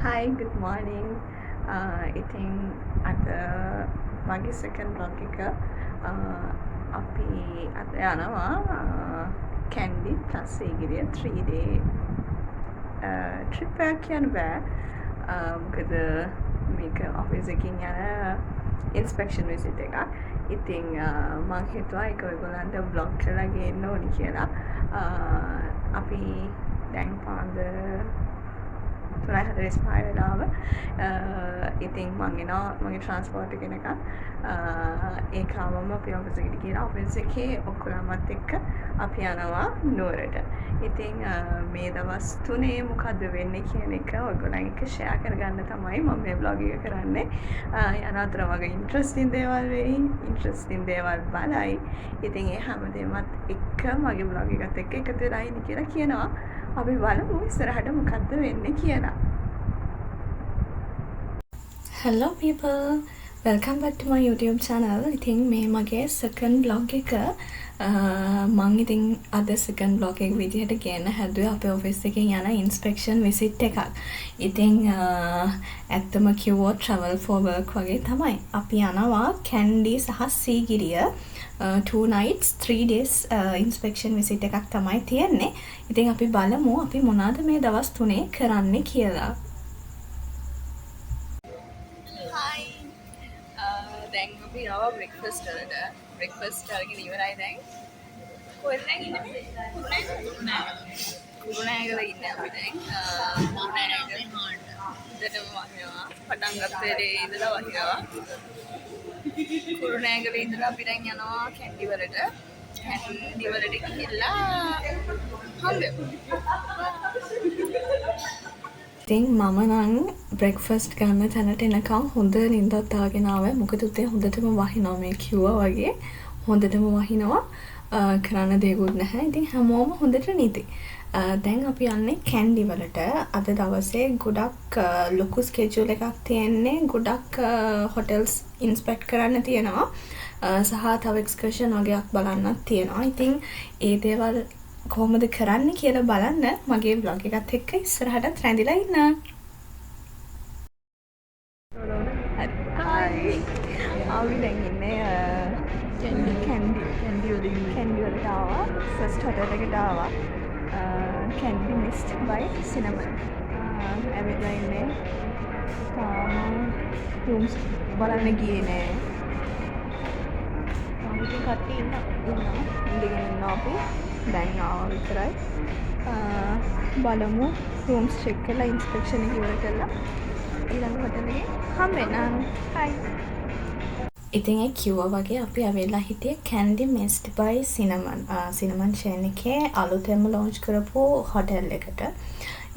Hi, good morning. ඉතින් අද මගේ second vlog එක අපි අද යනවා Kandy plus Sigiriya 3-day trip එකක් කියන්න බෑ. මොකද මේක ඔෆිස් එකකින් යන inspection visit එකක්. ඉතින් මං හිතුවා ඒක ඔයගොල්ලන්ට vlog කරලා ගේන්න ඕනි කියලා. අපි දැන් පාන්දර 3:45 වෙලාව ඉතින් මං එනවා මගේ ට්‍රාන්ස්පෝර්ට් එක එනකන් ඒක ආවම අපි ඔෆිස් එකට ගිහලා ඔෆිස් එකේ ඔක්කොලමත් එක්ක අපි යනවා නුවරට. ඉතින් මේ දවස් 3 මොකද්ද වෙන්නේ කියන එක ඔයගොල්ලන් එක්ක ෂෙයා කරගන්න තමයි මම මේ vlog එක කරන්නේ. යන අතර වගේ ඉන්ට්‍රස්ටිං දේවල් වෙයි, ඉන්ට්‍රස්ටිං දේවල් බලයි. ඉතින් ඒ හැමදේමත් එක්ක මගේ vlog එකත් එක්ක එකතු වෙලා ඉන්න කියලා කියනවා. අපි බලමු ඉස්සරහට මොකද්ද වෙන්නේ කියලා. Hello people, welcome back to my YouTube channel. ඉතින් මේ මගේ second vlog එක මං ඉතින් අද second vlog එක විදිහට ගේන්න හැදුවේ අපේ office එකෙන් යන inspection visit එකක්. ඉතින් ඇත්තම කිව්වොත් travel for work වගේ තමයි. අපි යනවා කැන්ඩි සහ Sigiriya 2 nights 3 days inspection visit එකක් තමයි තියෙන්නේ. ඉතින් අපි බලමු අපි මොනවද මේ දවස් 3 කරන්නේ කියලා. Hi. දැන් අපි ආවා breakfast වලට. breakfast අරගෙන ඉවරයි දැන්. කොහෙද දැන් ඉන්නේ? කුරුණෑගල ඉන්නේ අපි දැන්. කුරුණෑගල හොඳටම වහිනවා. පටන් ගත්ත වෙලේ ඉඳලා වහිනවා. කුරුණෑගල ඉඳලා අපි දැන් යනවා කැන්ඩි වලට. කැන්ඩි වලට ගිහිල්ලා හම්බෙමු. ඉතින් මම නම් බ්‍රෙක්ෆාස්ට් ගන්න තැනට එනකම් හොඳ නිින්දක් දාගෙන ආවා. මොකද උදේ හොඳටම වහිනවා මේ කිව්වා වගේ. හොඳටම වහිනවා. කරන්න දෙයක්වත් නැහැ. ඉතින් හැමෝම හොඳට නිදි. දැන් අපි යන්නේ කැන්ඩි වලට. අද දවසේ ගොඩක් ලොකු ස්කෙජුල් එකක් තියෙන්නේ. ගොඩක් හොටෙල්ස් ඉන්ස්පෙක්ට් කරන්න තියෙනවා. සහ තව එක්ස්කර්ෂන් වගේක් බලන්නත් තියෙනවා. ඉතින් ඒ දේවල් කොහොමද කරන්න කියලා බලන්න මගේ vlog එකත් එක්ක ඉස්සරහටත් රැඳිලා ඉන්න. හරි. අපි දැන් ඉන්නේ කැන්ඩි වලට ආවා. ෆස්ට් හොටෙල් එකට ආවා. කැන්ඩි මිස්ට් බයි සිනමන්. ඇවිල්ලා ඉන්නේ. රූම්ස් බලන්න ගියේ නෑ. ඉතින් කට්ටිය ඉඳගෙන ඉන්නවා අපි. දැන් ආවා විතරයි. බලමු රූම්ස් චෙක් කරලා ඉන්ස්පෙක්ෂන් එක ඉවර කරලා ඊළඟ හොටෙල් එකේ හම්බෙන්න. හයි. ඉතින් ඒ කිව්වා වගේ අපි ඇවිල්ලා හිටියේ කැන්ඩි මිස්ට් බයි සිනමන්. සිනමන් චේන් එකේ අලුතෙන්ම ලොන්ච් කරපු හොටෙල් එකට.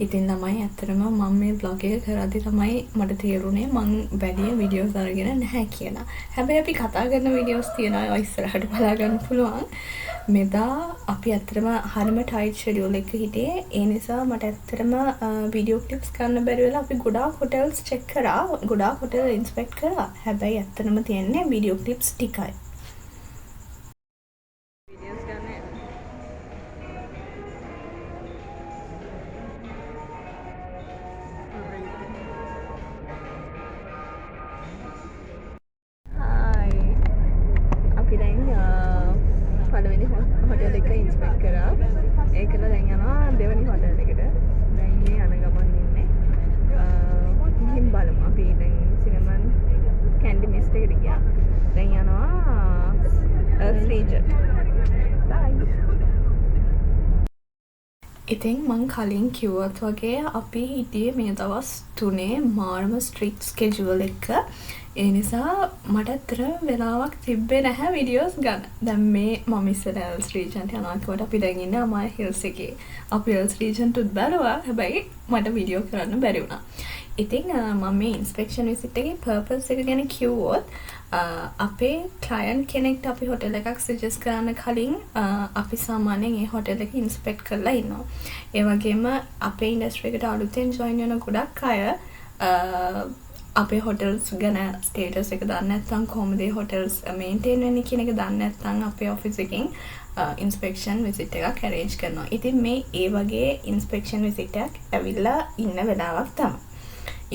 ඉතින් ළමයි ඇත්තටම මම මේ vlog එක කරද්දි තමයි මට තේරුනේ මං වැඩි වීඩියෝස් අරගෙන නැහැ කියලා. හැබැයි අපි කතා කරන වීඩියෝස් තියෙනවා ඒවා ඉස්සරහට බලා ගන්න පුළුවන්. මෙදා අපි ඇත්තටම හරිම ටයිට් ෂෙඩියුල් එකක හිටියේ. ඒ නිසා මට ඇත්තටම වීඩියෝ ක්ලිප්ස් ගන්න බැරි වෙලා අපි ගොඩාක් හොටෙල්ස් චෙක් කරා. ගොඩාක් හොටෙල් ඉන්ස්පෙක්ට් කරා. හැබැයි ඇත්තටම තියෙන්නේ වීඩියෝ ක්ලිප්ස් ටිකයි. පළවෙනි හොටෙල් එක ඉන්ස්පෙක්ට් කරා. ඒකල දැන් යනවා දෙවෙනි හොටෙල් එකට. දැන් මේ යන ගමන් ඉන්නේ. ගිහින් බලමු. අපි දැන් සිනමන් කැන්ඩි මිස්ට් එකට ගියා. දැන් යනවා ශ්‍රීජත්. බයි. ඉතින් මං කලින් කිව්වත් වගේ අපි හිටියේ මේ දවස් 3 මාර්ම ස්ට්‍රික්ට් ස්කෙජුවල් එක. ඒ නිසා මට අතර වෙලාවක් තිබ්බේ නැහැ වීඩියෝස් ගන්න. දැන් මේ මම ඉස්සෙල්ලා එල්ස් රීජන්ට යනවා කිව්වට අපි දැන් ඉන්නේ අමාය හිල්ස් එකේ. අපි එල්ස් රීජන්ටුත් බැලුවා. හැබැයි මට වීඩියෝ කරන්න බැරි වුණා. ඉතින් මම මේ ඉන්ස්පෙක්ෂන් විසිට් එකේ පර්පස් එක ගැන කිව්වොත් අපේ ක්ලයන්ට් කෙනෙක්ට අපි හොටෙල් එකක් සජෙස්ට් කරන්න කලින් අපි සාමාන්‍යයෙන් ඒ හොටෙල් එක ඉන්ස්පෙක්ට් කරලා ඉන්නවා. ඒ වගේම අපේ ඉන්ඩස්ට්‍රි එකට අලුතෙන් ජොයින් වෙන ගොඩක් අය අපේ හොටෙල්ස් ගැන ස්ටේටස් එක දන්නේ නැත්නම් කොහොමද ඒ හොටෙල්ස් මේන්ටේන් වෙන්නේ කියන එක දන්නේ නැත්නම් අපේ ඔෆිස් එකෙන් ඉන්ස්පෙක්ෂන් විසිට් එකක් ඇරේන්ජ් කරනවා. ඉතින් මේ ඒ වගේ ඉන්ස්පෙක්ෂන් විසිට් එකක් ඇවිල්ලා ඉන්න වෙලාවක් තමයි.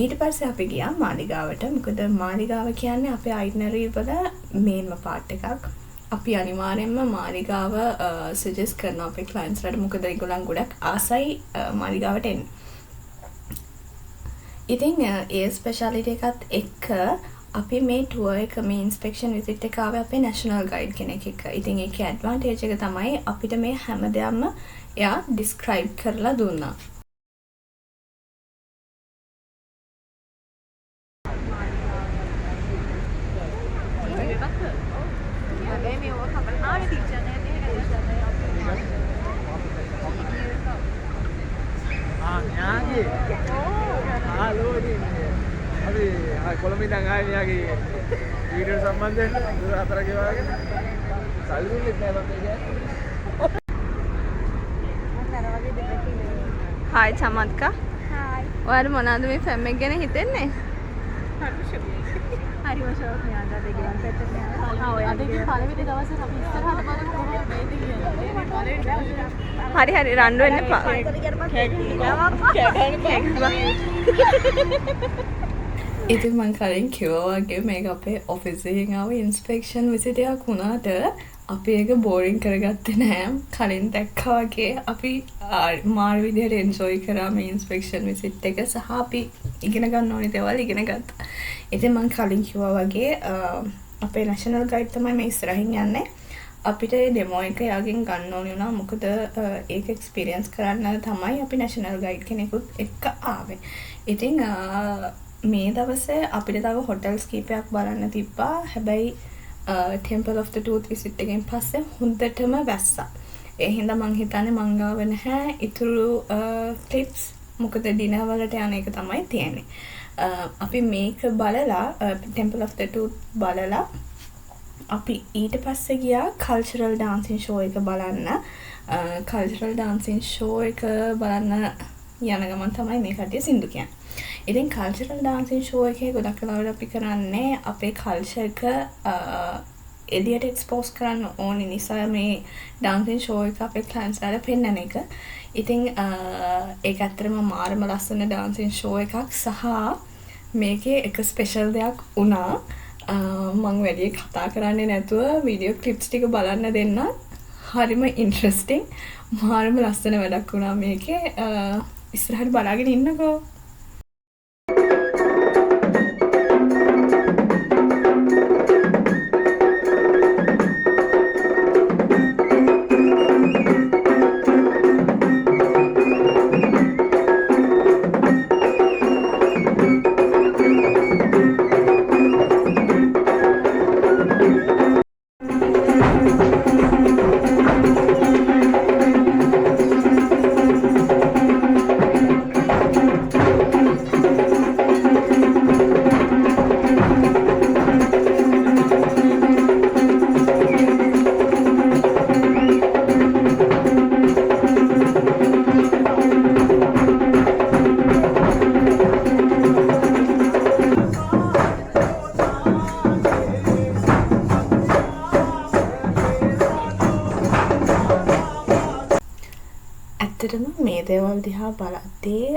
ඊට පස්සේ අපි ගියා මාලිගාවට. මොකද මාලිගාව කියන්නේ අපේ අයිටනරි වල මේන්ම පාර්ට් එකක්. අපි අනිවාර්යෙන්ම මාලිගාව සජෙස්ට් කරනවා අපේ ක්ලයන්ට්ස්ලාට. මොකද ඒගොල්ලන් ගොඩක් ආසයි මාලිගාවට එන්න. ඉතින් ඒ ස්පෙෂාලිටි එකත් එක්ක අපි මේ ටුවර් එක මේ ඉන්ස්පෙක්ෂන් විසිට් එක ආවේ අපේ නැෂනල් ගයිඩ් කෙනෙක් එක්ක. ඉතින් ඒකේ ඇඩ්වාන්ටේජ් එක තමයි අපිට මේ හැමදේම එයා ඩිස්ක්‍රයිබ් කරලා දුන්නා. කොළඹ ඉඳන් ආවේ මෙයාගේ වීඩියෝ සම්බන්ධයෙන් දුර හතර ගෙවාගෙන සල්ලි දුන්නෙත් නෑ මම කියන්නේ. හායි චමත්කා. හායි. ඔයාලා මොනවද මේ ෆැම් එක ගැන හිතන්නේ? හරිම ෂෝක් මෙයාට අද ගෙවල් පැත්තට යනවා. ආ ඔය අද පළවෙනි දවසේ අපි ඉස්සරහට බලමු කොහොමද මේද කියන්නේ. හරි රණ්ඩු වෙන්න එපා. ඉතින් මං කලින් කිව්වා වගේ මේක අපේ ඔෆිස් එකෙන් ආව ඉන්ස්පෙක්ෂන් විසිට් එකක් වුණාට අපි ඒක බෝරින් කරගත්තේ නෑ. කලින් දැක්කා වගේ අපි මාර විදිහට එන්ජොයි කරා මේ ඉන්ස්පෙක්ෂන් විසිට් එක සහ අපි ඉගෙන ගන්න ඕනේ දේවල් ඉගෙන ගත්තා. ඉතින් මං කලින් කිව්වා වගේ අපේ නැෂනල් ගයිඩ් තමයි මේ ඉස්සරහින් යන්නේ. අපිට ඩෙමෝ එක යාගෙන් ගන්න ඕනේ වුණා. මොකද ඒක එක්ස්පීරියන්ස් කරන්න තමයි අපි නැෂනල් ගයිඩ් කෙනෙකුත් එක්ක ආවේ. ඉතින් මේ දවසේ අපිට තව හොටල්ස් කීපයක් බලන්න තිබ්බා. හැබැයි Temple of the Tooth visit එකෙන් පස්සේ හොඳටම වැස්සා. ඒ හින්දා මං හිතන්නේ මං ගාව නැහැ ඉතුරු ටිප්ස්. මොකද ඩිනර් වලට යන එක තමයි තියෙන්නේ. අපි මේක බලලා Temple of the Tooth බලලා අපි ඊට පස්සේ ගියා කල්චරල් ඩාන්සින් ෂෝ එක බලන්න. කල්චරල් ඩාන්සින් ෂෝ එක බලන්න යන ගමන් තමයි මේ කට්ටිය සින්දු කියන්නේ. ඉතින් කල්චරල් ඩාන්සින් ෂෝ එකේ ගොඩක් වෙලාවට අපි කරන්නේ අපේ කල්චර් එක එළියට එක්ස්පෝස් කරන්න ඕනේ නිසා මේ ඩාන්සින් ෂෝ එක අපේ ක්ලයන්ට්ස්ලාට පෙන්වන එක. ඉතින් ඒක ඇත්තටම මාරම ලස්සන ඩාන්සින් ෂෝ එකක් සහ මේකේ එක ස්පෙෂල් දෙයක් වුණා. මම වැඩි කතා කරන්නේ නැතුව වීඩියෝ ක්ලිප්ස් ටික බලන්න දෙන්න. හරිම ඉන්ට්‍රස්ටිං. මාරම ලස්සන වැඩක් වුණා මේකේ. ඉස්සරහට බලාගෙන ඉන්නකෝ. මේ දේවල් දිහා බලද්දී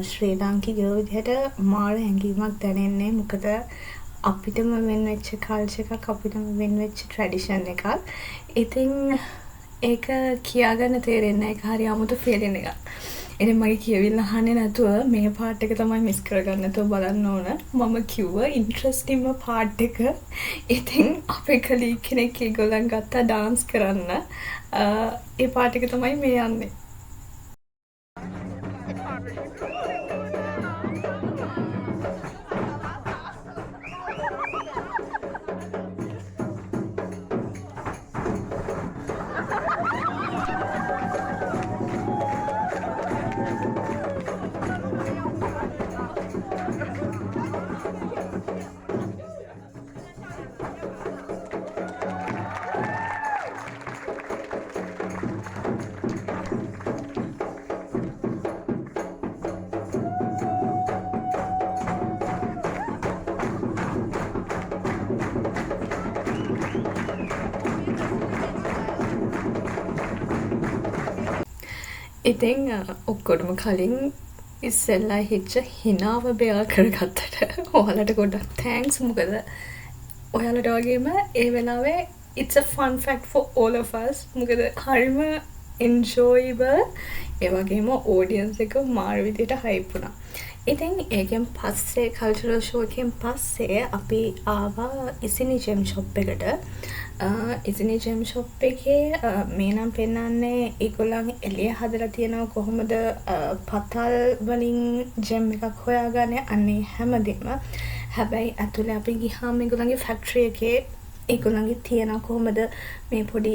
ශ්‍රී ලාංකිකයෝ විදිහට මාර හැඟීමක් දැනෙන්නේ. මොකද අපිටම වෙන වෙච්ච කල්චර් එකක්, අපිටම වෙන වෙච්ච ට්‍රැඩිෂන් එකක්. ඉතින් ඒක කියාගන්න තේරෙන්නේ නැහැ. ඒක හරි අමුතු ෆීලින් එකක්. ඉතින් මගේ කියවිල්ල අහන්නේ නැතුව මේ පාර්ට් එක තමයි මිස් කරගන්න නැතුව බලන්න ඕන. මම කිව්වා ඉන්ට්‍රස්ටිංම පාර්ට් එක. ඉතින් අපේ කලීග් කෙනෙක් ඒගොල්ලන් ගත්තා ඩාන්ස් කරන්න. ඒ පාර්ට් එක තමයි මේ යන්නේ. ඉතින් ඔක්කොටම කලින් ඉස්සෙල්ලා හිච්ච හිනාව බෙයා කරගත්තට ඔයාලට ගොඩක් තෑන්ක්ස්. මොකද ඔයාලට වගේම ඒ වෙලාවේ it's a fun fact for all of us. මොකද හරිම enjoyable. ඒ වගේම audience එක මාර විදියට hype වුණා. ඉතින් ඒකෙන් පස්සේ cultural show එකෙන් පස්සේ අපි ආවා ඉසිනි ජෙම් ෂොප් එකට. ඉසිනි ජෙම් ෂොප් එකේ මේ නම් පෙන්නන්නේ ඒගොල්ලන් එළිය හදලා තියෙනවා කොහොමද පතල් වලින් ජෙම් එකක් හොයාගන්නේ අන්නේ හැමදේම. හැබැයි ඇතුලේ අපි ගිහාම ඒගොල්ලන්ගේ ෆැක්ටරි එකේ ඒගොල්ලන්ගේ තියෙනවා කොහොමද මේ පොඩි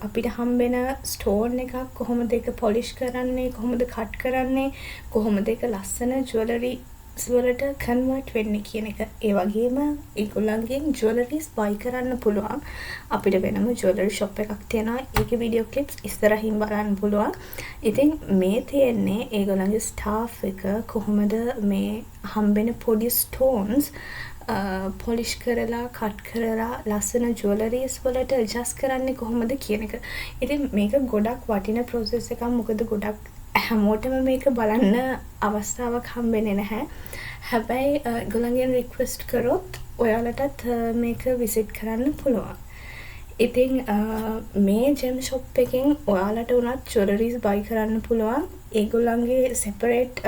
අපිට හම්බෙන ස්ටෝන් එකක් කොහොමද ඒක පොලිෂ් කරන්නේ, කොහොමද කට් කරන්නේ, කොහොමද ඒක ලස්සන ජුවලරි වලට කන්වර්ට් වෙන්නේ කියන එක. ඒ වගේම ඒගොල්ලන්ගෙන් ජුවලරිස් බයි කරන්න පුළුවන්. අපිට වෙනම ජුවලරි ෂොප් එකක් තියෙනවා. ඒකේ වීඩියෝ ක්ලිප්ස් ඉස්සරහින් බලන්න පුළුවන්. ඉතින් මේ තියෙන්නේ ඒගොල්ලන්ගේ ස්ටාෆ් එක කොහොමද මේ හම්බෙන පොඩි ස්ටෝන්ස් පොලිෂ් කරලා කට් කරලා ලස්සන ජුවලරීස් වලට ඇඩ්ජස්ට් කරන්නේ කොහොමද කියන එක. ඉතින් මේක ගොඩක් වටින ප්‍රොසෙස් එකක්. මොකද ගොඩක් හැමෝටම මේක බලන්න අවස්ථාවක් හම්බෙන්නේ නැහැ. හැබැයි ඒගොල්ලන්ගෙන් රික්වෙස්ට් කරොත් ඔයාලටත් මේක විසිට් කරන්න පුළුවන්. ඉතින් මේ ජෙම් ෂොප් එකෙන් ඔයාලට උනත් ජුවලරීස් බයි කරන්න පුළුවන්. ඒගොල්ලන්ගේ සෙපරේට්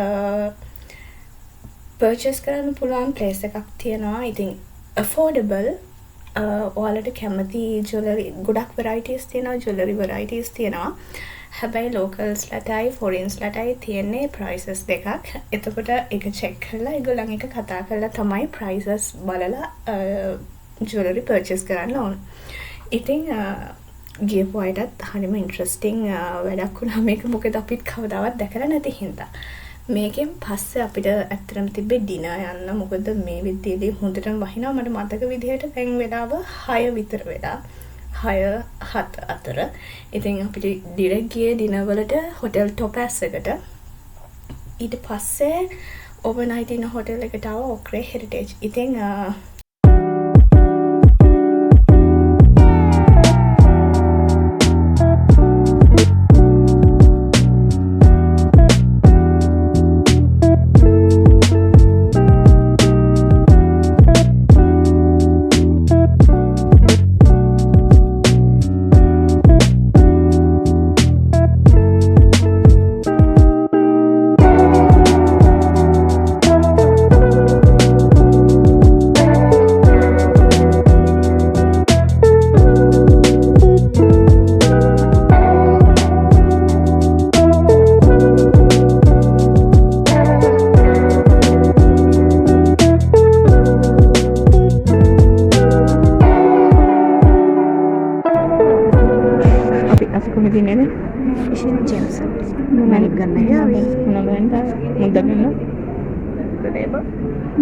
පර්චේස් කරන්න පුළුවන් ප්ලේස් එකක් තියෙනවා. ඉතින් affordable. ඔයාලට කැමති ජුවලරි ගොඩක් varieties තියෙනවා. ජුවලරි varieties තියෙනවා. හැබැයි ලෝකල්ස්ලටයි ෆොරින්ස්ලටයි තියෙන්නේ ප්‍රයිසස් දෙකක්. එතකොට ඒක චෙක් කරලා ඒගොල්ලන් එක කතා කරලා තමයි ප්‍රයිසස් බලලා ජුවලරි පර්චේස් කරන්න ඕන. ඉතින් ගියපු අයටත් හරිම ඉන්ට්‍රස්ටිං වැඩක් වුණා මේක. මොකද අපිත් කවදාවත් දැකලා නැති හින්දා. මේකෙන් පස්සේ අපිට ඇත්තටම තිබ්බේ ඩිනර් යන්න. මොකද මේ විදිහේදී හොඳටම වහිනවා. මට මතක විදිහට දැන් වෙලාව 6 විතර වෙලා 6-7 අතර. ඉතින් අපිට ඩිරෙක්ට් ගියේ ඩිනර් වලට හොටෙල් ටොපෑස් එකට. ඊට පස්සේ ඕවර්නයිට් ඉන්න හොටෙල් එකට ආව ඔක්රේ හෙරිටේජ්. ඉතින්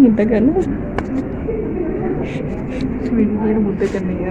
मुद्दा करना मुद्दा करने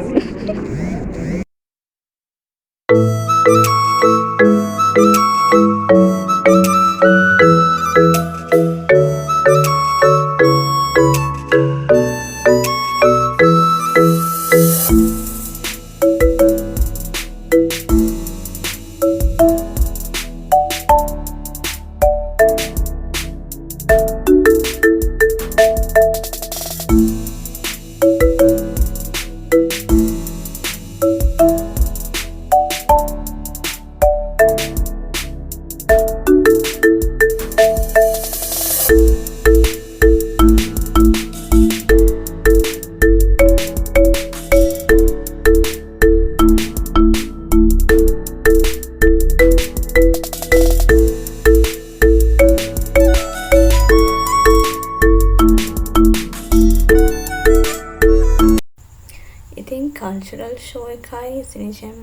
කල්චරල් ෂෝ එකයි ඉසිනි ජෙම්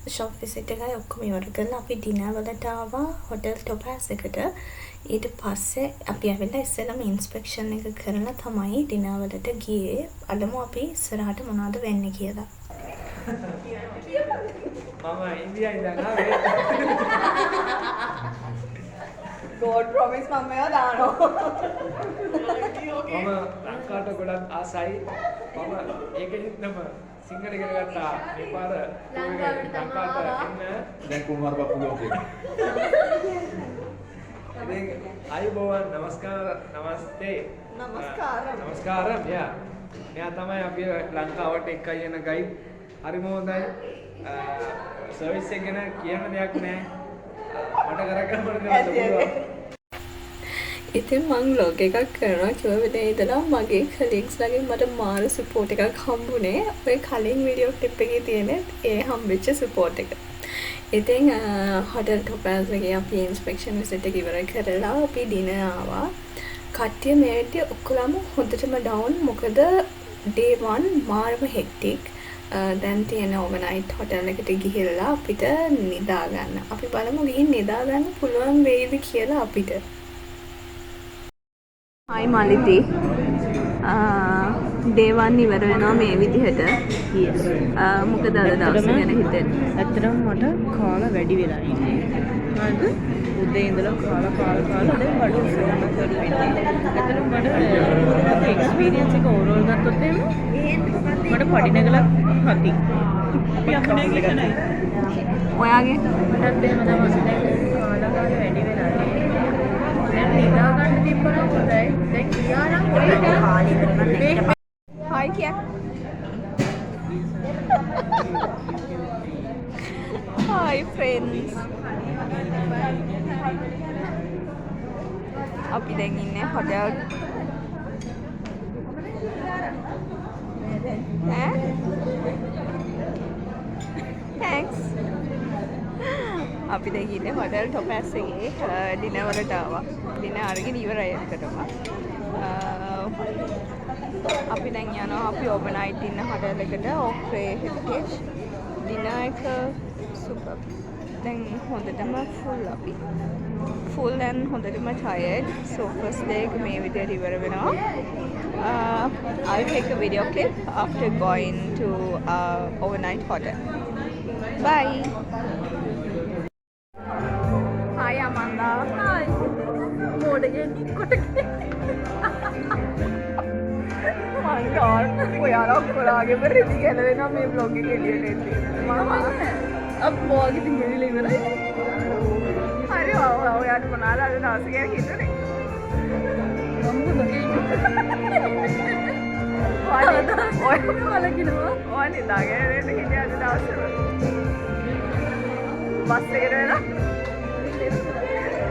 ෂොප් විසිට් එකයි ඔක්කොම ඉවර කරලා අපි ඩිනර් වලට ආවා හොටෙල් ටොපෑස් එකට. ඊට පස්සේ අපි ඇවිල්ලා ඉස්සෙල්ලාම ඉන්ස්පෙක්ෂන් එක කරලා තමයි ඩිනර් වලට ගියේ. අදමු අපි ඉස්සරහට මොනවද වෙන්නේ කියලා. මම ඉන්දියා ඉඳන් ආවේ. God promise මම මේවා දානවා. මම ලංකාවට ගොඩක් ආසයි. මම ඒකෙදිත් නම සිංහල ඉගෙන ගත්තා. මේ පාර ලංකාවට එන්න දැන් කුමාර බප්පු ලෝකේ. අයිබෝවන් නමස්තේ නමස්කාරම් යා මෙයා තමයි අපි ලංකාවට එක්කයි යන ගයිඩ් හරිම හොඳයි සර්විස් එක ගැන කියන්න දෙයක් නැහැ මට කරගන්න පුළුවන් ඉතින් මං ලොග් එකක් කරනවා කිව්ව විදිහේ ඉඳලා මගේ කලීග්ස් ලාගෙන් මට මාර සපෝට් එකක් හම්බුනේ ඔය කලින් වීඩියෝ ක්ලිප් එකේ තියෙන ඒ හම්බෙච්ච සපෝට් එක. ඉතින් හොටෙල් ටොපෑස් එකේ අපි ඉන්ස්පෙක්ෂන් විසිට් එක ඉවර කරලා අපි ඩිනර් ආවා. කට්ටිය මේ විදිහ ඔක්කොලම හොඳටම ඩවුන් මොකද day 1 මාරම හෙක්ටික්. දැන් තියෙන ඕවර්නයිට් හොටෙල් එකට ගිහිල්ලා අපිට නිදා ගන්න. අපි බලමු ගිහින් නිදා ගන්න පුළුවන් වෙයිද කියලා අපිට. Hi Maliti. Day 1 ඉවර වෙනවා මේ විදිහට. Yes. මොකද අද දවස් ගැන හිතෙන්නේ? ඇත්තටම මට කාලා වැඩි වෙලා ඉන්නේ. හරිද? උදේ ඉඳලා කාලා දැන් බඩ උස්සගන්න කරු වෙන්නේ. ඇත්තටම මට එක්ස්පීරියන්ස් එක ඕවරෝල් ගත්තොත් එහෙම මට පඩි නැගලා හති. අපි අහන්නේ කියන්නේ. ඔයාගේ මටත් එහෙම තමයි දැන් කාලා වැඩි වෙලා ඉන්නේ. දැන් නිදා ගන්න තිබ්බනම් හොඳයි. දැන් ගියා නම් ඔය කාලේ කරන්න Hi කිය. Hi friends. අපි දැන් ඉන්නේ හොටෙල් Thanks. අපි දැන් ඉන්නේ හොටෙල් ටොපෑස් එකේ ඩිනර් වලට ආවා. ඩිනර් අරගෙන ඉවරයි එකටම. අපි දැන් යනවා අපි ඕවර්නයිට් ඉන්න හොටෙල් එකට ඕක්‍රේ හෙරිටේජ්. ඩිනර් එක සුපර්. දැන් හොඳටම ෆුල් අපි. ෆුල් and හොඳටම tired. So first day එක මේ විදිහට ඉවර වෙනවා. I'll take a video clip after going to overnight hotel. Bye. Hi Amanda. Hi. මොඩගෙන් කොටගෙන. My God. ඔයාලා ඔක්කොලාගේම රෙදි ගැලවෙනවා මේ vlog එක එළියට එද්දී. මම අප්පෝගේ තින්ගෙවිල ඉවරයි. හරි ඔයාට මොනවාද අද දවස් ගැන හිතුනේ? ඔය වලකිනවා. ඔය නිදාගෙන ඉන්න හිටිය අද දවසේම. බස් එකට වෙලා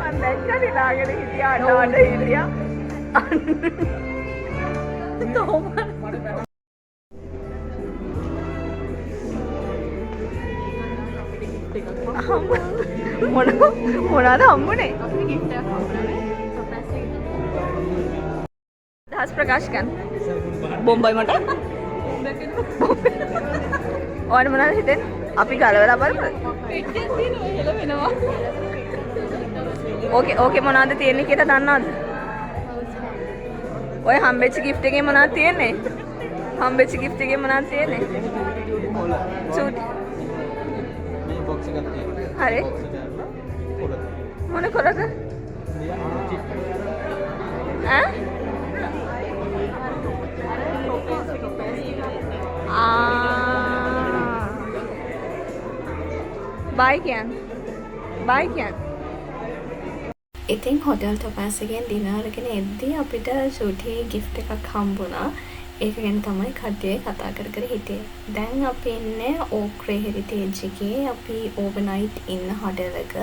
මම දැක්කා නිදාගෙන හිටියා අඬ හිටියා. මොනවාද හම්බුනේ? දහස් ප්‍රකාශ කරන්න. බොම්බයි මට. ඔයාලට මොනවද හිතෙන්නේ? අපි ගලවලා බලමුද? පෙට්ටියක් තියෙනවා හෙල වෙනවා. ඕකේ මොනවද තියෙන්නේ කියලා දන්නවද? ඔය හම්බෙච්ච gift එකේ මොනවද තියෙන්නේ? හම්බෙච්ච gift එකේ මොනවද තියෙන්නේ? සූට්. මේ box එකක් තියෙනවා. හරි. මොන කොලද? බයි කියන්න. ඉතින් හොටෙල් ටොපෑස් එකෙන් ඩිනර් අරගෙන එද්දී අපිට සූටි gift එකක් හම්බුණා. ඒක ගැන තමයි කට්ටිය කතා කර හිටියේ. දැන් අපි ඉන්නේ ඕක්‍රේ හෙරිටේජ් එකේ අපි ඕවර්නයිට් ඉන්න හොටෙල් එක.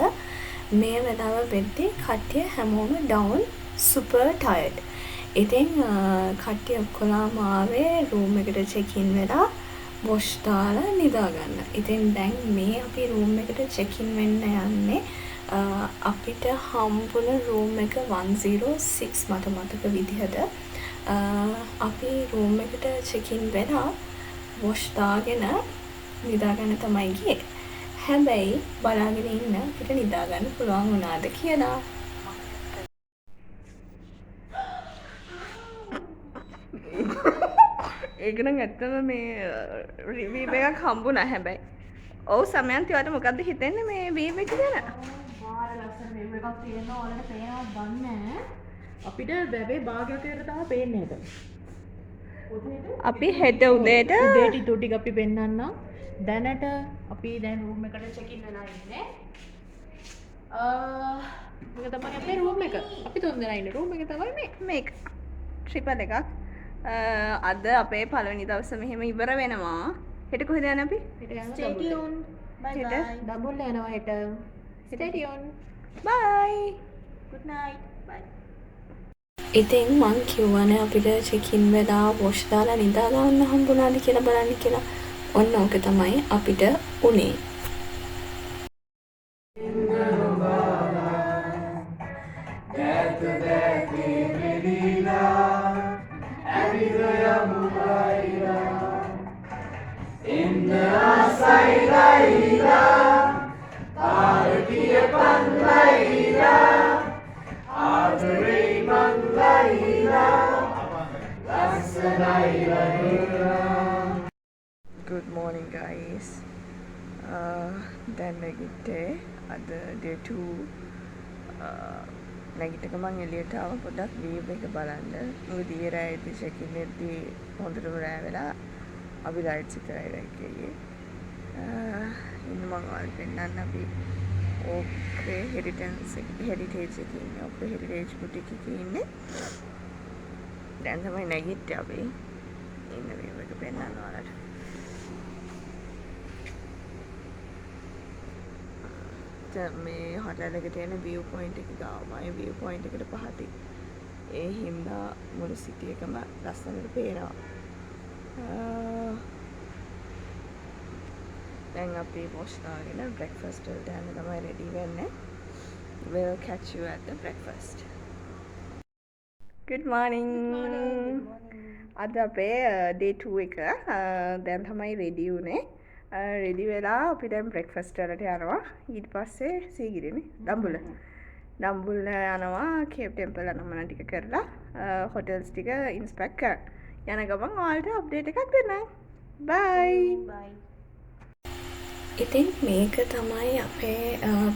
මේ වෙලාව වෙද්දී කට්ටිය හැමෝම ඩවුන් සුපර් ටයර්ඩ්. ඉතින් කට්ටිය ඔක්කොලාම ආවේ රූම් එකට චෙක් ඉන් වෙලා වොෂ් දාලා නිදා ගන්න. ඉතින් දැන් මේ අපි රූම් එකට චෙක් ඉන් වෙන්න යන්නේ අපිට හම්බුන රූම් එක 106 මට මතක විදිහට. අපි රූම් එකට චෙක් ඉන් වෙලා වොෂ් දාගෙන නිදා ගන්න තමයි ගියේ. හැබැයි බලාගෙන ඉන්න අපිට නිදා ගන්න පුළුවන් වුණාද කියලා. ඒක නම් ඇත්තම මේ රිවිව් එකක් හම්බුණා හැබැයි. ඔව් සමයන්ති ඔයාලට මොකද්ද හිතෙන්නේ මේ වීව් එක ගැන? මාර ලස්සන වීව් එකක් තියෙනවා ඔයාලට පේනවද දන්නේ නැහැ. අපිට වැවේ භාගයක් විතර තමයි පේන්නේ ඒක. අපි හෙට උදේට ඊටු ටික අපි පෙන්නන්නම්. දැනට අපි දැන් රූම් එකට චෙක් ඉන් වෙලා ඉන්නේ. මේක තමයි අපේ රූම් එක. අපි තුන්දෙනා ඉන්න රූම් එක තමයි මේ. මේක ට්‍රිපල් එකක්. අද අපේ පළවෙනි දවස මෙහෙම ඉවර වෙනවා. හෙට කොහෙද යන්නේ අපි? Stay tuned. Bye හෙට bye. දඹුල්ල යනවා හෙට. Stay tuned. බයි. Good night. Bye. ඉතින් මං කිව්වනේ අපිට චෙකින් වෙලා වොෂ් දාලා නිදා ගන්න හම්බුණාද කියලා බලන්න කියලා. ඔන්න ඕක තමයි අපිට උනේ. Good morning guys. දැන් නැගිට්ටේ අද day 2 නැගිටක මං එළියට ආව පොඩ්ඩක් view එක බලන්න. මොකද ඊයේ රාත්‍රියේ check-in එකදී හොඳටම රෑ වෙලා අපි rides එක කරලා ගියේ. ඉන්න මං ඔයාලට පෙන්නන්න අපි ඕකේ heritage එකේ ඉන්නේ. ඕකේ heritage boutique එකේ ඉන්නේ. දැන් තමයි නැගිට්ටේ අපි. ඉන්න view එක පෙන්නන්න ඔයාලට. මේ හොටල් එක තියෙන view point එක ගාවමයි view point එකට පහතින්. ඒ හින්දා මුළු සිටි එකම ලස්සනට පේනවා. දැන් අපි wash දාගෙන breakfast වලට යන්න තමයි ready වෙන්නේ. We'll catch you at the breakfast. Good morning. අද අපේ day 2 එක දැන් තමයි ready වුනේ. රෙඩි වෙලා අපි දැන් බ්‍රෙක්ෆාස්ට් වලට යනවා. ඊට පස්සේ සීගිරිනේ දඹුල්ල යනවා කේප් ටෙම්පල් අනමන ටික කරලා හොටල්ස් ටික ඉන්ස්පෙක්ට් කරන්න. යන ගමන් ඔයාලට අප්ඩේට් එකක් දෙන්නම්. බයි. ඉතින් මේක තමයි අපේ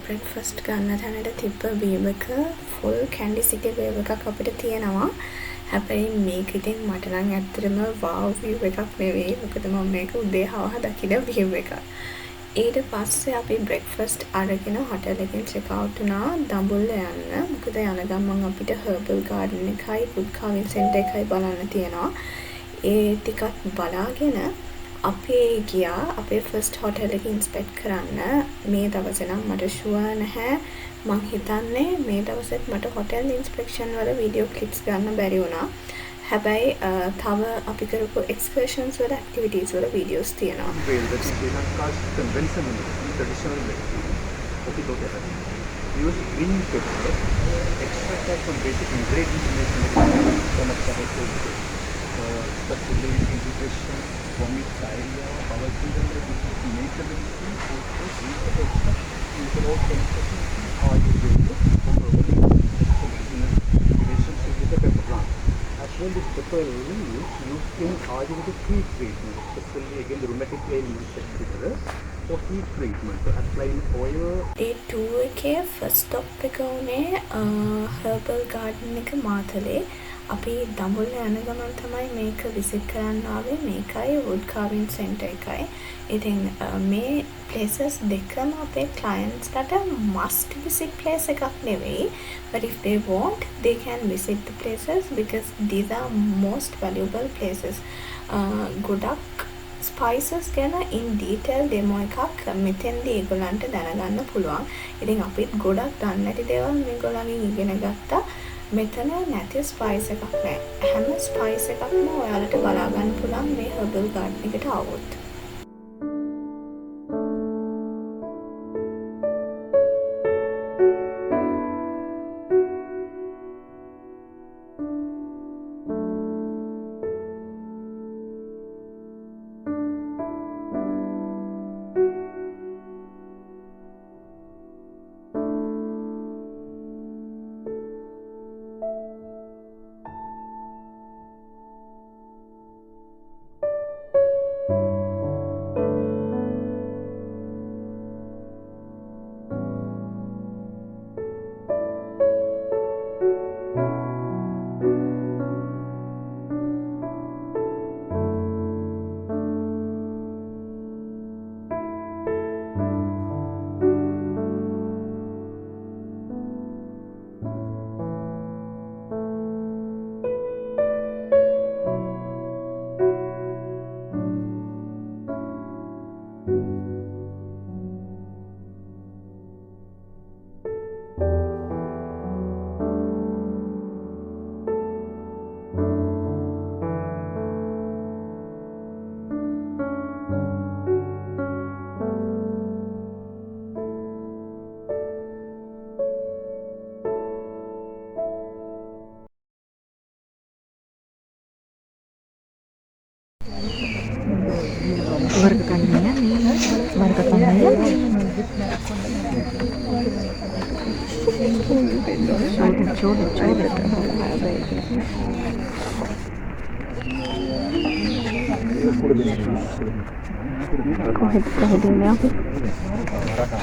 බ්‍රෙක්ෆාස්ට් ගන්න තැනට තිබ්බ වීව් එක. ෆුල් කැන්ඩි සිටි වීව් එකක් අපිට තියෙනවා. හැබැයි මේක ඉතින් මට නම් ඇත්තටම wow view එකක් නෙවෙයි. මොකද මම මේක උදේ හවහ දකින view එකක්. ඊට පස්සේ අපි breakfast අරගෙන hotel එකෙන් check out වුණා දඹුල්ල යන්න. මොකද යන ගමන් අපිට herbal garden එකයි food carving center එකයි බලන්න තියෙනවා. ඒ ටිකත් බලාගෙන අපි ගියා අපේ first hotel එක inspect කරන්න. මේ දවසේ නම් මට sure නැහැ. මං හිතන්නේ මේ දවසෙත් මට hotel inspection වල video clips ගන්න බැරි වුණා. හැබැයි තව අපි කරපු excursions වල activities වල videos තියෙනවා. Sri Lanka's conventional traditional medicine. Okay, look at it. Use green pepper, extract out some basic ingredients in medicine, some of the especially indigestion, vomit, diarrhea, bowel syndrome, this is nature medicine, also green pepper extract. You can also how you do it for relationship with the pepper plant. As well, this pepper is used in Ayurvedic heat treatment, especially again the rheumatic ailments, etc. For heat treatment, so applying oil. Day 2 එකේ first stop එක උනේ herbal garden එක මාතලේ. අපි දඹුල්ල යන ගමන් තමයි මේක visit කරන්න ආවේ. මේකයි wood carving center එකයි. ඉතින් මේ places දෙකම අපේ clients ලට must visit place එකක් නෙවෙයි. But if they want, they can visit the places because these are most valuable places. ගොඩක් ස්පයිසස් ගැන in detail demo එකක් මෙතෙන්දී ඒගොල්ලන්ට දැනගන්න පුළුවන්. ඉතින් අපිත් ගොඩක් දන්නේ නැති දේවල් මේගොල්ලන්ගෙන් ඉගෙන ගත්තා. මෙතන නැති ස්පයිස් එකක් නැහැ. හැම ස්පයිස් එකක්ම ඔයාලට බලා ගන්න පුළුවන් මේ herbal garden එකට ආවොත්.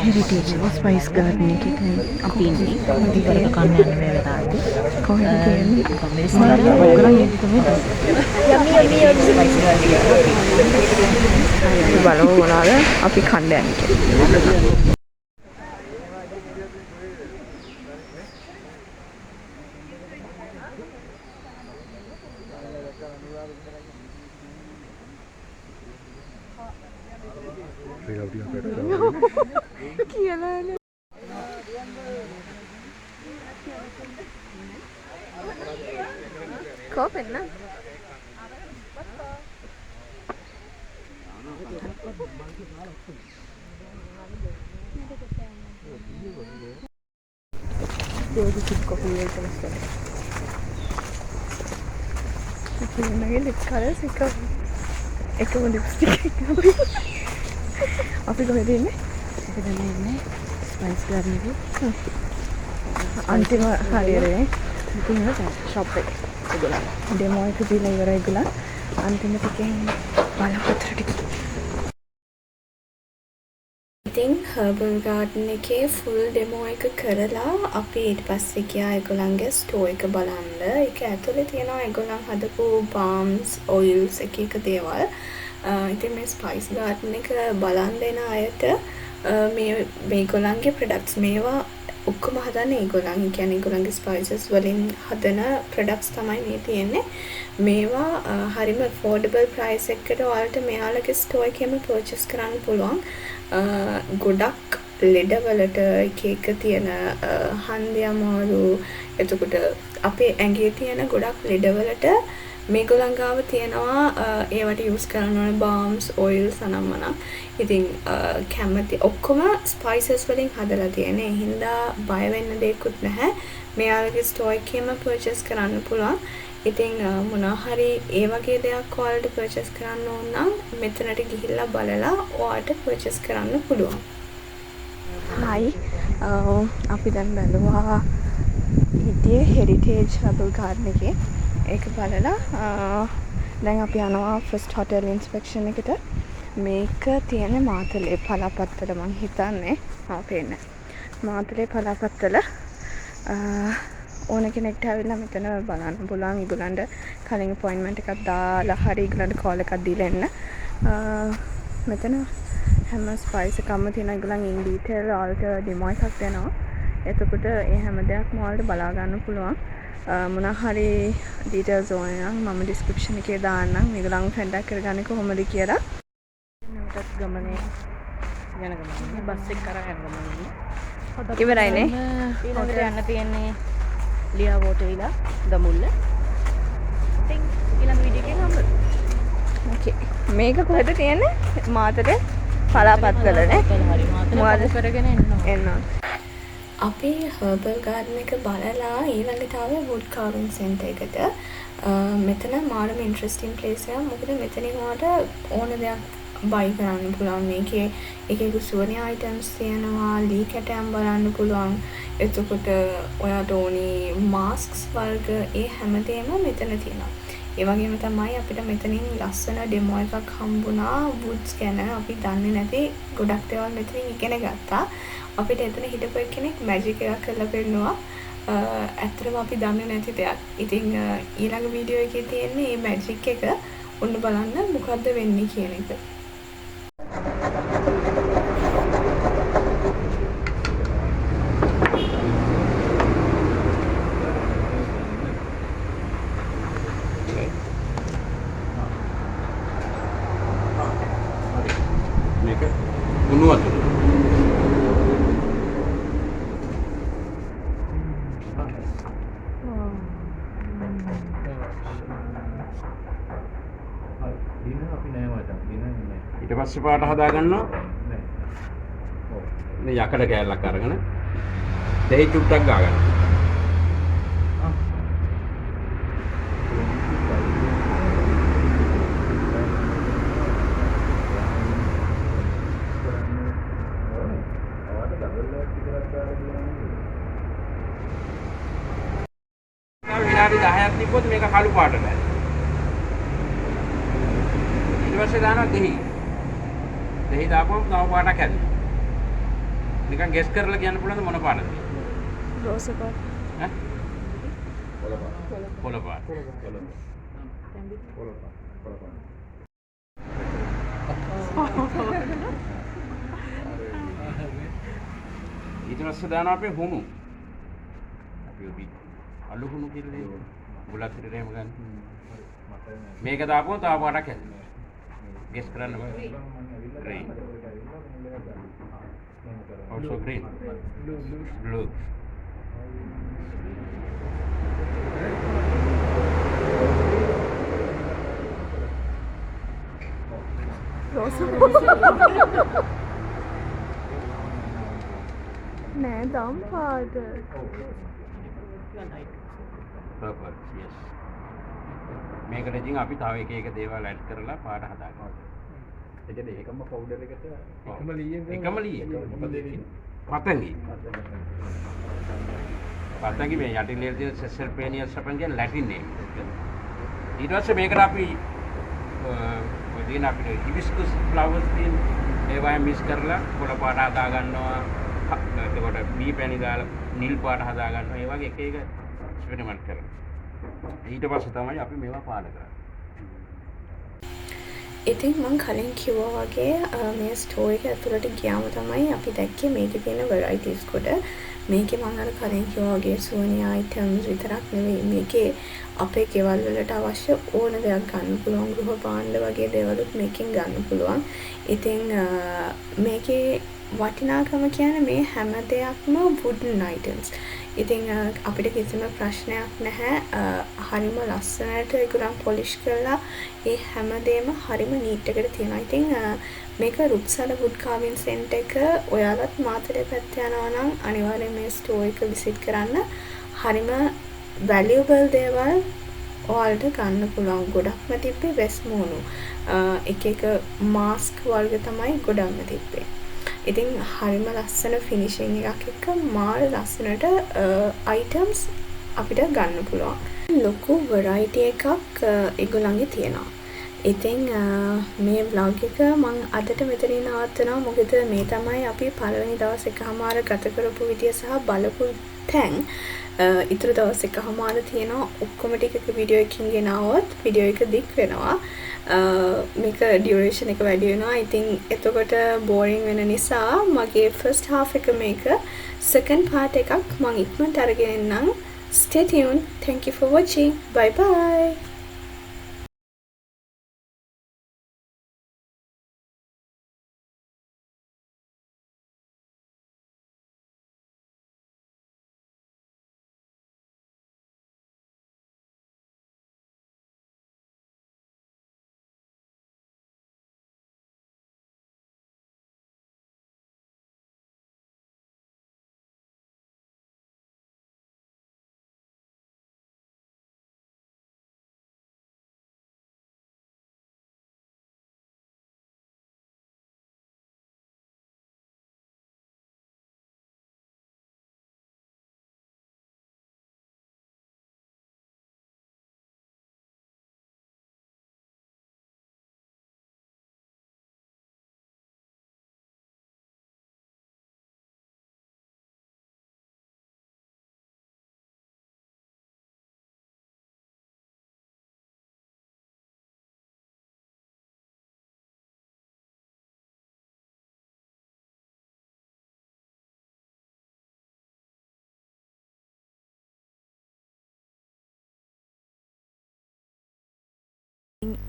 හෙරිටේජ් ස්පයිස් ගාඩන් එකේ අපි ඉන්නේ. ඉවරක කන්න යන මේ වෙලාවේ. කොහෙද තියෙන්නේ? කොම්බිනේෂන් එක කරන් ඉන්නේ තමයි. බලමු මොනවාද අපි කන්න යන්නේ කියලා. Kopenna. අපි කොහෙද ඉන්නේ? අපි දැන් ඉන්නේ ස්පයිස් ගාඩන් එකේ. අන්තිම හරියරේ ඉතින් ඒක ෂොප් එක. ඒගොල්ලෝ ඩෙමෝ එක දීලා ඉවරයි ඒගොල්ලන්. අන්තිමට කියන්නේ බලපත්‍රට ඉතින් හර්බල් ගාඩන් එකේ ෆුල් ඩෙමෝ එක කරලා අපි ඊට පස්සේ ගියා ඒගොල්ලන්ගේ ස්ටෝර් එක බලන්න. ඒක ඇතුලේ තියෙනවා ඒගොල්ලන් හදපු බාම්ස්, ඔයිල්ස් එක දේවල්. ඉතින් මේ ස්පයිස් ගාඩන් එක බලන් දෙන අයට මේගොල්ලන්ගේ ප්‍රොඩක්ට්ස් මේවා ඔක්කොම හදන්නේ ඒගොල්ලන්. කියන්නේ ඒගොල්ලන්ගේ ස්පයිසස් වලින් හදන ප්‍රොඩක්ට්ස් තමයි මේ තියෙන්නේ. මේවා හරිම affordable price එකකට ඔයාලට මෙයාලගේ ස්ටෝර් එකේම purchase කරන්න පුළුවන්. ගොඩක් ලෙඩවලට එක තියෙන හන්දි අමාරු, එතකොට අපේ ඇඟේ තියෙන ගොඩක් ලෙඩවලට මේගොල්ලන් ගාව තියෙනවා ඒවට යූස් කරන්න ඕන බාම්ස්, ඔයිල්ස් අනම්මනම්. ඉතින් කැමති ඔක්කොම ස්පයිසස් වලින් හදලා තියෙන. ඒ හින්දා බය වෙන්න දෙයක්වත් නැහැ. මෙයාලගේ ස්ටෝර් එකේම පර්චේස් කරන්න පුළුවන්. ඉතින් මොනවා හරි ඒ වගේ දෙයක් ඔයාලට පර්චේස් කරන්න ඕන නම් මෙතනට ගිහිල්ලා බලලා ඔයාලට පර්චේස් කරන්න පුළුවන්. හයි අපි දැන් බැලුවා හිටියේ හෙරිටේජ් හර්බල් ගාඩන් එකේ. ඒක බලලා දැන් අපි යනවා ෆස්ට් හොටෙල් ඉන්ස්පෙක්ෂන් එකට. මේක තියෙන්නේ මාතලේ පලාපත්තල මං හිතන්නේ. පේන්නේ මාතලේ පලාපත්තල. ඕන කෙනෙක්ට ඇවිල්ලා මෙතන බලන්න පුළුවන්. ඒගොල්ලන්ට කලින් අපොයින්ට්මන්ට් එකක් දාලා හරි ඒගොල්ලන්ට කෝල් එකක් දීලා එන්න. මෙතන හැම ස්පයිස් එකක්ම තියෙන. ඒගොල්ලන් ඉන් ඩීටේල් ඔයාලට ඩෙමෝ එකක් දෙනවා. එතකොට ඒ හැම දෙයක්ම ඔයාලට බලා ගන්න පුළුවන්. මොනවා හරි ඩීටේල්ස් ඕන නම් මම ඩිස්ක්‍රිප්ෂන් එකේ දාන්නම්. මේගොල්ලන් කන්ටැක්ට් කරගන්නේ කොහොමද කියලා. නැවතත් ගමනේ යන ගමනේ බස් එක කරා යන ගමනේ ඉවරයිනේ. ඊළඟට යන්න තියෙන්නේ ලියා වෝටවිලා ගමුල්ල. ඉතින් ඊළඟ වීඩියෝ එකෙන් හම්බ වෙමු. ඕකේ. මේක කොහෙද තියෙන්නේ? මාතලේ පලාපත්තලනේ. හරි මාතල කරගෙන එන්න. අපි හර්බල් ගාඩන් එක බලලා ඊළඟට ආවේ වුඩ් කාවින් සෙන්ටර් එකට. මෙතන මාරම ඉන්ට්‍රස්ටිං ප්ලේස් එකක්. මොකද මෙතනින් ඔයාලට ඕන දෙයක් බයි කරන්න පුළුවන්. මේකේ එක එක සුවනි අයිටම්ස් තියෙනවා. ලී කැටයම් බලන්න පුළුවන්. එතකොට ඔයාට ඕනි මාස්ක්ස් වර්ග ඒ හැමදේම මෙතන තියෙනවා. ඒ වගේම තමයි අපිට මෙතනින් ලස්සන ඩෙමෝ එකක් හම්බුණා වුඩ්ස් ගැන. අපි දන්නේ නැති ගොඩක් දේවල් මෙතනින් ඉගෙන ගත්තා. අපිට එතන හිටපු කෙනෙක් මැජික් එකක් කරලා පෙන්නුවා. ඇත්තටම අපි දන්නේ නැති දෙයක්. ඉතින් ඊළඟ වීඩියෝ එකේ තියෙන්නේ මේ මැජික් එක. ඔන්න බලන්න මොකද්ද වෙන්නේ කියන එක. මේක උණු වතුර. ඊට පස්සේ පාට හදා ගන්නවා. මේ යකඩ කෑල්ලක් අරගෙන දෙහි චුට්ටක් ගා ගන්නවා. විනාඩි 10ක් තිබ්බොත් මේක කළු පාටට ඇති. ඊට පස්සේ දානවා දෙහි. දෙහි දාපුවම තව පාටක් හැදෙනවා. නිකන් ගෙස් කරලා කියන්න පුළුවන්ද මොන පාටද? රෝස පාට. ඈ? කොළ පාට. ඊට පස්සේ දානවා අපේ හුණු. අපි ඔබි අලු හුණු කියලා බුලත් පිටරේම ගන්න. මේක දාපුවම තව පාටක් හැදෙනවා. ගෙස් කරන්න බෑ. green. Also green. Blue. නෑ දම් පාට. Purple. Yes. මේකට ඉතින් අපි තව එක එක දේවල් ඇඩ් කරලා පාට හදාගන්නවා. ඒ කියන්නේ ඒකම පවුඩර් එකට එකම ලීයෙන් එකම ලීයෙන්. මොකද ඒකේ? පතංගි. පතංගි මේ යටින් ලේල් තියෙන සෙසල් පේනියල් සපන් කියන ලැටින් නේම්. ඊට පස්සේ මේකට අපි ඔය දින අපිට හිබිස්කස් ෆ්ලවර්ස් තියෙන ඒවා මික්ස් කරලා පොළ පාට හදා ගන්නවා. එතකොට බී පැණි දාලා නිල් පාට හදා ගන්නවා. ඒ වගේ එක එක එක්ස්පෙරිමන්ට් කරනවා. ඊට පස්සේ තමයි අපි මේවා පාට කරන්නේ. ඉතින් මං කලින් කිව්වා වගේ මේ ස්ටෝර් එක ඇතුළට ගියාම තමයි අපි දැක්කේ මේකේ තියෙන varieties කොට. මේකේ මං අර කලින් කිව්වා වගේ සුවනි items විතරක් නෙවෙයි මේකේ අපේ ගෙවල් වලට අවශ්‍ය ඕන දෙයක් ගන්න පුළුවන් ගෘහ භාණ්ඩ වගේ දේවලුත් මේකෙන් ගන්න පුළුවන්. ඉතින් මේකේ වටිනාකම කියන්නේ මේ හැම දෙයක්ම wooden items. ඉතින් අපිට කිසිම ප්‍රශ්නයක් නැහැ. හරිම ලස්සනට ඒගොල්ලන් පොලිෂ් කරලා ඒ හැමදේම හරිම නීට් එකට තියෙනවා. ඉතින් මේක රුක්සල wood carving center එක ඔයාලත් මාතලේ පැත්තේ යනවා නම් අනිවාර්යෙන් මේ ස්ටෝර් එක විසිට් කරන්න. හරිම valuable දේවල් ඔයාලට ගන්න පුළුවන්. ගොඩක්ම තිබ්බේ වෙස්මෝනු. එක එක මාස්ක් වර්ග තමයි ගොඩක්ම තිබ්බේ. ඉතින් හරිම ලස්සන ෆිනිෂින් එකක් එක්ක මාර ලස්සනට items අපිට ගන්න පුළුවන්. ලොකු variety එකක් ඒගොල්ලන්ගේ තියෙනවා. ඉතින් මේ vlog එක මම අදට මෙතනින් නවත්තනවා. මොකද මේ තමයි අපි පළවෙනි දවස් එකමාර ගත කරපු විදිය සහ බලපු තැන්. ඊතර දවස් එකමාර තියෙනවා. ඔක්කොම ටික වීඩියෝ එකකින් ගෙනාවොත් වීඩියෝ එක දික් වෙනවා. මේක ඩියුරේෂන් එක වැඩි වෙනවා. ඉතින් එතකොට බෝරින් වෙන නිසා මගේ ෆස්ට් හාෆ් එක මේක සෙකන්ඩ් පාර්ට් එකක් මම ඉක්මනට අරගෙන එන්නම්. Stay tuned. Thank you for watching. Bye bye.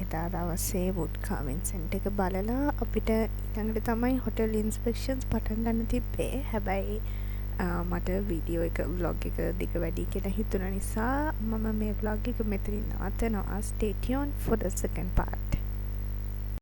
එදා දවසේ wood carving center එක බලලා අපිට ඊළඟට තමයි hotel inspections පටන් ගන්න තිබ්බේ. හැබැයි මට වීඩියෝ එක vlog එක දිග වැඩි කියලා හිතුණ නිසා මම මේ vlog එක මෙතනින් නවත්තනවා. Stay tuned for the second part.